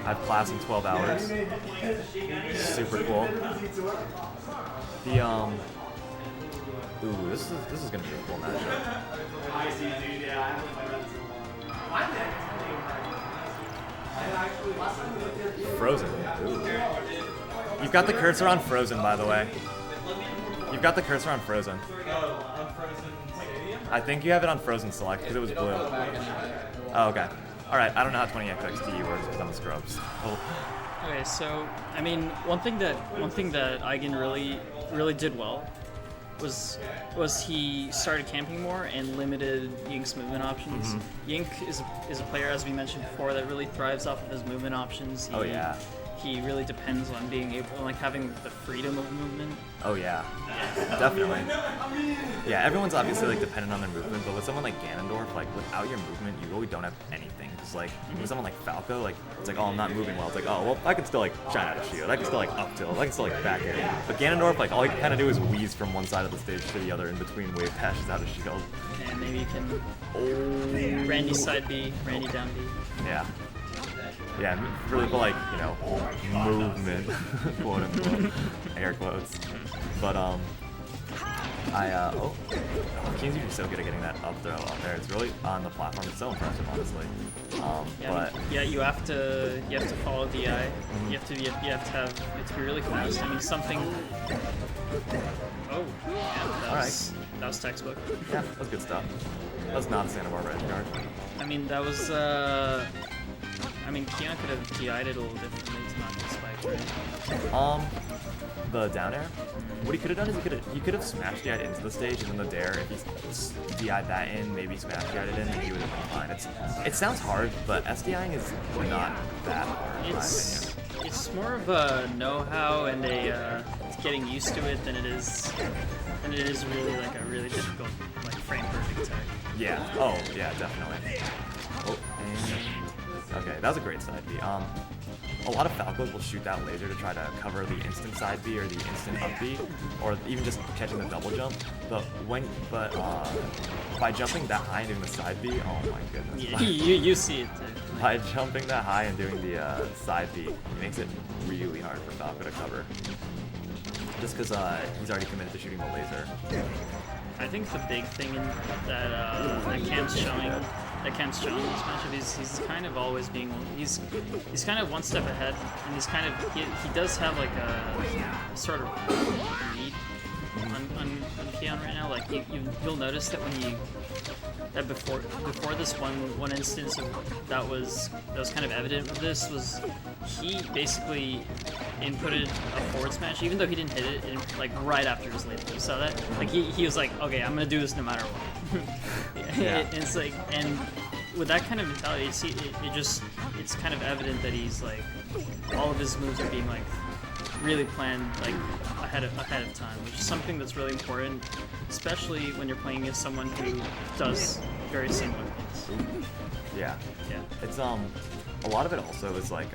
I have class in 12 hours. Super cool. The ooh, this is gonna be a cool matchup. Frozen. Ooh. You've got the cursor on Frozen, by the way. You've got the cursor on Frozen. I think you have it on Frozen Select because it was blue. Oh, okay. All right. I don't know how 20x XD works because I'm a scrub. So. Okay, so I mean, one thing that Eigen really did well was he started camping more and limited Yink's movement options. Yink is a player, as we mentioned before, that really thrives off of his movement options. Oh yeah. He really depends on being able, like having the freedom of movement. Oh yeah, definitely. Yeah, everyone's obviously like dependent on their movement, but with someone like Ganondorf, like without your movement, you really don't have anything. It's like with someone like Falco, like it's like, oh, I'm not moving well. It's like, oh, well, I can still like shine out a shield. I can still like up tilt. I can still like back air. But Ganondorf, like all he can kind of do is wheeze from one side of the stage to the other in between wave dashes out a shield. And maybe you can Randy side B, Randy down B. Yeah. Yeah, really for like, you know, movement, quote unquote, air quotes. But King's usually so good at getting that up throw up there. It's really on the platform. It's so impressive, honestly. You have to follow DI. You have to be really fast. I mean, something. Oh, yeah, that was textbook. Yeah, that was good stuff. That was not a Santa Barbara edge guard. I mean, that was. I mean, Keon could have DI'd it a little differently to not get spiked, right? The down air? What he could have done is he could have smash DI'd into the stage, and then the dare, if he DI'd that in, maybe smash DI'd it in, and he would have been fine. It sounds hard, but SDIing is not that hard, in my opinion. It's more of a know-how and a getting used to it than it is really like a really difficult like frame perfect tech. Yeah. Oh, yeah, definitely. Oh, and okay, that was a great side B. A lot of Falcos will shoot that laser to try to cover the instant side B or the instant up B, or even just catching the double jump. But by jumping that high and doing the side B, oh my goodness. Yeah, you see it too. By jumping that high and doing the side B, it makes it really hard for Falco to cover. Just because he's already committed to shooting the laser. I think the big thing that Cam's showing in this matchup is he's kind of always being he's kind of one step ahead, and he's kind of he does have like a sort of lead on Keon right now. Like you'll notice that before this one instance that was kind of evident with this was he basically inputted a forward smash even though he didn't hit it like right after his lead. You saw that? Like he was like, okay, I'm gonna do this no matter what. Yeah. It's like, and with that kind of mentality, it's kind of evident that he's like all of his moves are being like really planned like ahead of time, which is something that's really important, especially when you're playing against someone who does very similar things. Yeah. It's a lot of it also is like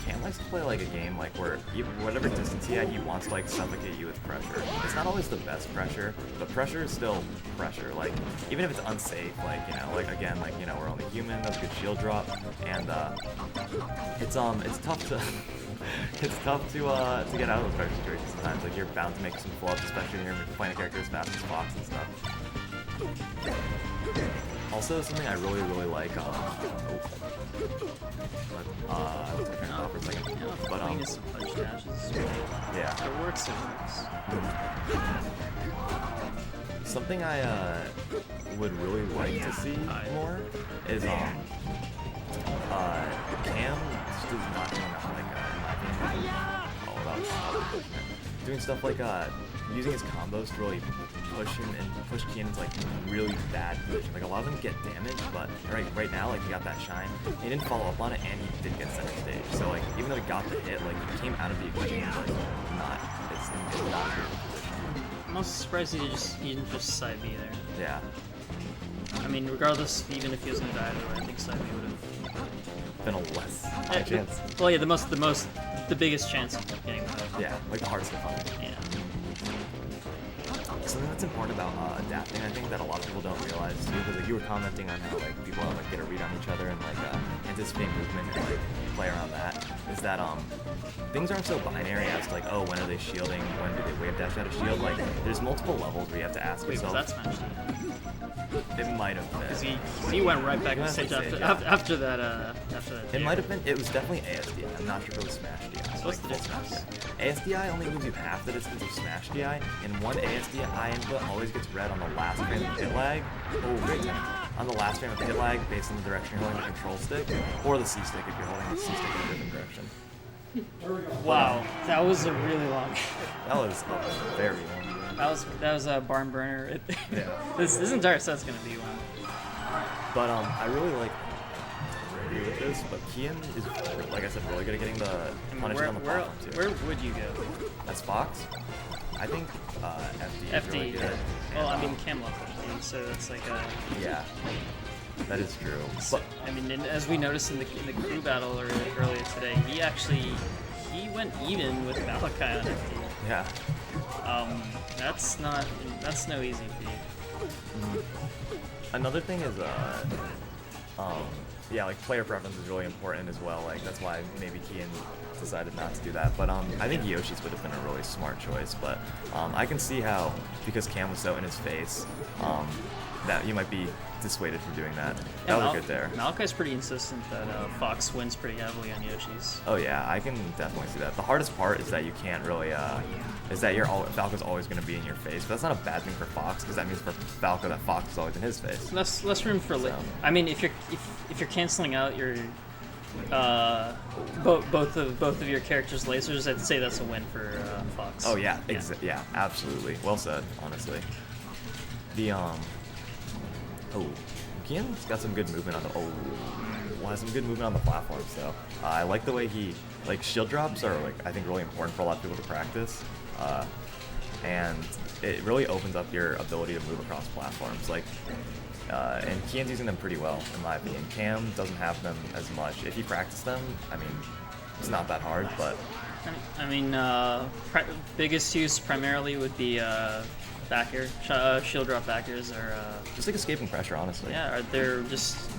Cam likes to play like a game like where even whatever distance he had, he wants to like suffocate you with pressure. It's not always the best pressure, but pressure is still pressure. Like even if it's unsafe, like like again, like we're only human. That's a good shield drop, and it's tough to it's tough to get out of those pressure situations sometimes. Like you're bound to make some flubs, especially when you're playing a character as fast as Fox and stuff. Also, something I really like. For a second. But some punch dashes. Yeah. It works. Something I would really like to see more is Cam just does not do enough doing stuff like using his combos to really push him and push Kean into like really bad position. Like a lot of them get damaged, but right now like he got that shine. He didn't follow up on it, and he did get center stage. So like even though he got the hit, like he came out of the equation like it's not a good position. I'm also surprised he didn't just side B there. Yeah. I mean, regardless, even if he was gonna die there, I think side B would have been a less high chance. Well, yeah, the biggest chance of getting that. Yeah, like the hardest to find. Yeah. Something that's important about adapting, I think, that a lot of people don't realize too, because like you were commenting on how like people like get a read on each other and like anticipate movement and like play around that. is that things aren't so binary as to like, oh, when are they shielding, when do they wave dash out of shield? Like, there's multiple levels where you have to ask Wait, was yourself. that Smash D? It might have been. Because he went right back You to honestly stage say, after yeah. that. It might have been. It was definitely ASDI. I'm not sure if it was Smash DI. Supposed to do full Smash. ASDI only moves you half the distance of Smash DI, and one ASDI input always gets read on the last frame of hit lag. Oh, great time. On the last frame of hit lag, based on the direction you're holding the control stick, or the C stick if you're holding the C stick in a different direction. Wow, that was a really long. That was a very long game. That was a barn burner. Yeah. This entire set's gonna be one. But I really like agree with this, but Kian is, like I said, really good at getting the I mean, punishment on the platform too. where would you go? As Fox, I think FD is really FD. good. Well, I And, mean, Cam left FD, so that's like a. yeah, that is true. But I mean, and as we noticed in the crew battle earlier today, he went even with Malachi on FD. yeah, That's no easy feat. another thing is yeah, like player preference is really important as well. Like that's why maybe Kian decided not to do that. But I think Yoshi's would have been a really smart choice. But I can see how, because Cam was so in his face, that you might be dissuaded from doing that. That was good there. Malachi's pretty insistent that Fox wins pretty heavily on Yoshi's. Oh yeah, I can definitely see that. The hardest part is that you can't really, is that Falco's always going to be in your face. But that's not a bad thing for Fox, because that means for Falco that Fox is always in his face. Less room for. So. I mean, if you're canceling out your both of your characters' lasers, I'd say that's a win for Fox. Oh yeah, yeah, absolutely. Well said, honestly. The oh, Kian's got some good movement on the has some good movement on the platform. So I like the way he shield drops are I think really important for a lot of people to practice, and it really opens up your ability to move across platforms. And Kian's using them pretty well in my opinion. Cam doesn't have them as much. If you practice them, I mean, it's not that hard, but. I mean, biggest use primarily would be back air. Shield drop back airs are Just like escaping pressure, honestly. yeah, they're just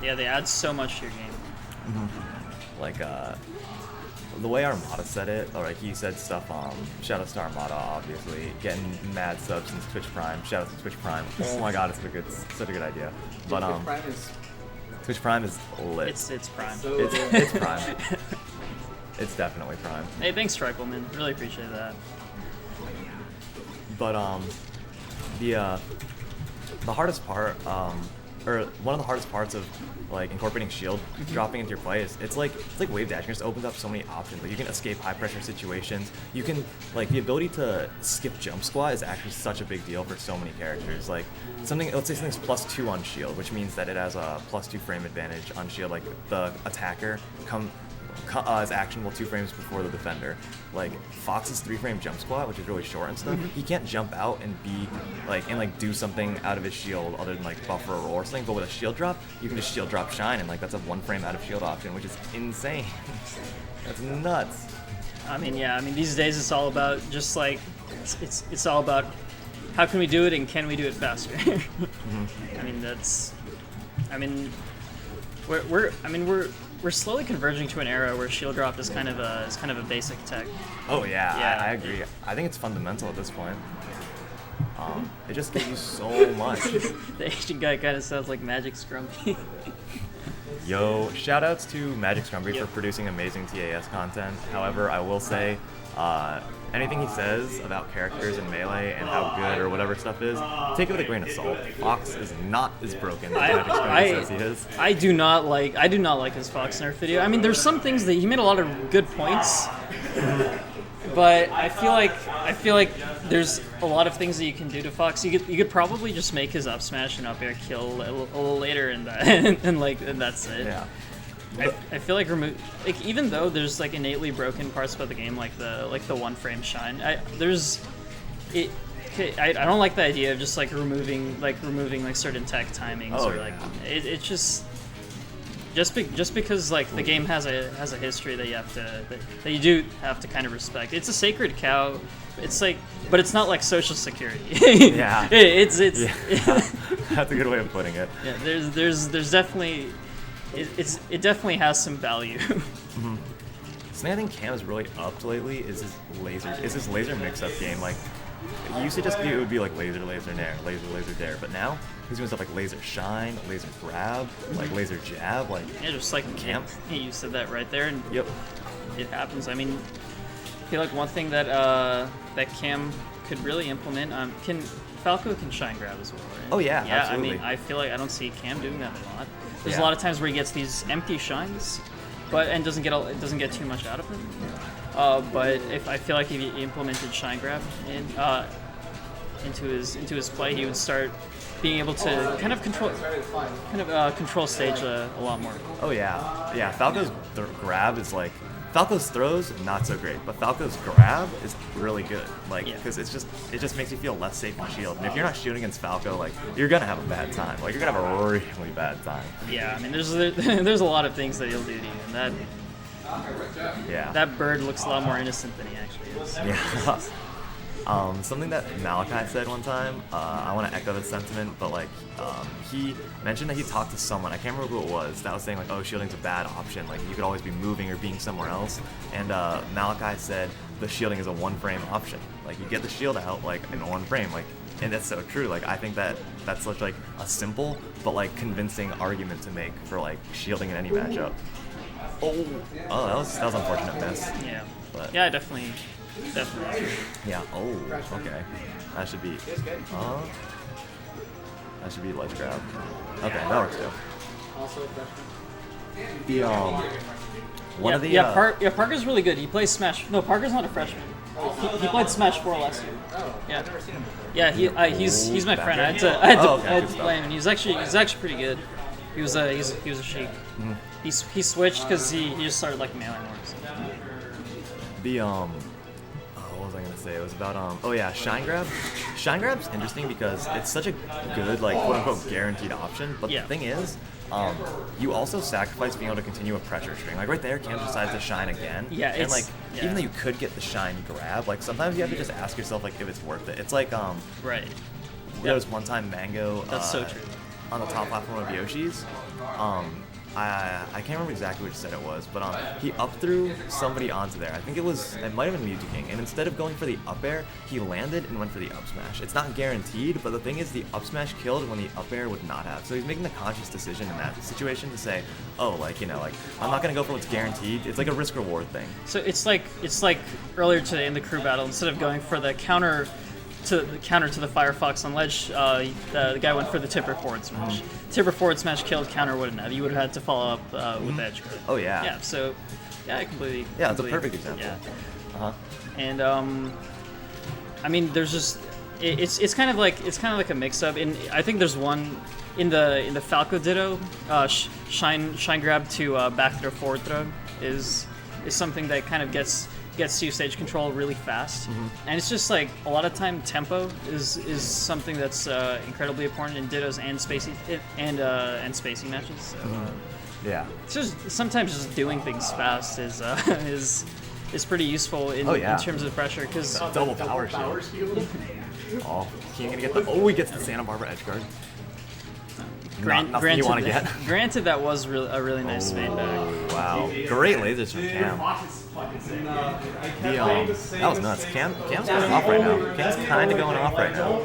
they add so much to your game. Mm-hmm. Like the way Armada said it, or like he said stuff. Shoutouts to Armada, obviously, getting mad subs since Twitch Prime. Shoutouts to Twitch Prime. Oh my God, it's such a good idea. But Twitch Prime is lit. It's prime. It's Prime. It's definitely Prime. Hey, thanks, Tripleman. Really appreciate that. But the hardest part, or one of the hardest parts of like incorporating shield dropping into your play is it's like wave dashing. It just opens up so many options. Like you can escape high pressure situations. You can the ability to skip jump squat is actually such a big deal for so many characters. Like let's say something's +2 on shield, which means that it has a +2 frame advantage on shield. Like the attacker is actionable 2 frames before the defender. Like Fox's 3-frame jump squat, which is really short and stuff, he can't jump out and be do something out of his shield other than buffer a roll or something. But with a shield drop, you can just shield drop shine, and that's a 1-frame out of shield option, which is insane. That's nuts. I mean, yeah. I mean, these days it's all about just it's all about how can we do it and can we do it faster. I mean, we're slowly converging to an era where shield drop is kind of a basic tech. Oh yeah, Yeah. I agree. I think it's fundamental at this point. It just gives you so much. The Asian guy kind of sounds like Magic Scrumpy. Yo, shoutouts to Magic Scrumpy for producing amazing TAS content. However, I will say, anything he says about characters in Melee and how good or whatever stuff is, take it with a grain of salt. Fox is not as broken as Magic Scrumpy says he is. I do not like his Fox nerf video. I mean, there's some things that he made a lot of good points, but I feel like there's a lot of things that you can do to Fox. You could probably just make his up smash and up air kill a little later, and that's it. Yeah. I feel like even though there's innately broken parts about the game, like the 1-frame shine. I don't like the idea of just removing certain tech timings it's just because the game has a history that you do have to kind of respect. It's a sacred cow. It's but it's not like Social Security. Yeah. It's yeah. That's a good way of putting it. Yeah. There's definitely. It definitely has some value. Something I think Cam is really upped lately is his laser mix-up game. Like, he used to just be, it would be like laser, laser, nair, laser, laser, dare. But now, he's doing stuff like laser shine, laser grab, like laser jab, like... Yeah, just like Cam. You said that right there, and Yep. it happens. I mean, I feel like one thing that that Cam could really implement, Falco can shine grab as well, right? Oh yeah, Yeah, absolutely. I mean, I feel like I don't see Cam doing that a lot. There's a Yeah. lot of times where he gets these empty shines, and doesn't get too much out of them. But if I feel like if he implemented shine grab into his play, he would start being able to kind of control stage a lot more. Oh yeah, yeah. Falco's grab is like Falco's throws not so great, but Falco's grab is really good. Like because it just makes you feel less safe in shield. And if you're not shooting against Falco, like you're gonna have a bad time. Like you're gonna have a really bad time. Yeah, I mean there's a lot of things that he'll do to you, and that bird looks a lot more innocent than he actually is. Yeah. Something that Malachi said one time, I want to echo this sentiment, but like he mentioned that he talked to someone, I can't remember who it was, that was saying like, oh, shielding's a bad option, like you could always be moving or being somewhere else, and Malachi said the shielding is a one-frame option. Like you get the shield out like in one frame, like, and that's so true. Like I think that's such like a simple but like convincing argument to make for like shielding in any matchup. Oh, that was unfortunate miss. Yeah, But yeah, definitely. yeah. Oh, okay. That should be. That should be ledge grab. Okay, that works too. The one of the Parker's really good. He plays Smash. No, Parker's not a freshman. He played Smash 4 last year. Yeah. Yeah, he's my friend. I had to play him, and he's actually pretty good. He was a sheik. Mm-hmm. He switched because he just started like mailing works. The what was I gonna say? It was about oh yeah, shine grab. Shine grab's interesting because it's such a good like quote unquote guaranteed option. But the thing is, you also sacrifice being able to continue a pressure string. Like right there, Cam decides to shine again. Yeah, and like even though you could get the shine grab, like sometimes you have to just ask yourself like if it's worth it. It's like right. There was one time Mango. That's so true. On the top platform of Yoshi's. I can't remember exactly which set it was, but he up threw somebody onto there. I think it might have been Mido King, and instead of going for the up air, he landed and went for the up smash. It's not guaranteed, but the thing is the up smash killed when the up air would not have. So he's making the conscious decision in that situation to say, oh, like, you know, like, I'm not going to go for what's guaranteed. It's like a risk-reward thing. So it's like earlier today in the crew battle, instead of going for the counter to the Firefox on ledge, the guy went for the tipper forward smash. Tipper forward smash killed, counter wouldn't have. You would have had to follow up with edge guard. Oh yeah. Yeah. So yeah, I completely. Yeah, it's a perfect example. Yeah. And I mean, there's just it's kind of like a mix up. And I think there's one in the Falco Ditto, shine grab to back throw forward throw is something that kind of gets you stage control really fast, and it's just like a lot of time tempo is something that's incredibly important in Dittos and spacey spacey matches. So, yeah, it's just sometimes just doing things fast is pretty useful in terms of pressure because double power shield. Oh, he ain't gonna get the. Oh, he gets the Santa Barbara edge guard. Nothing you want to get. Granted, that was a really nice fade back. Wow, great lasers from Cam. That was nuts. Cam's going off right now. Cam's kind of going off right now.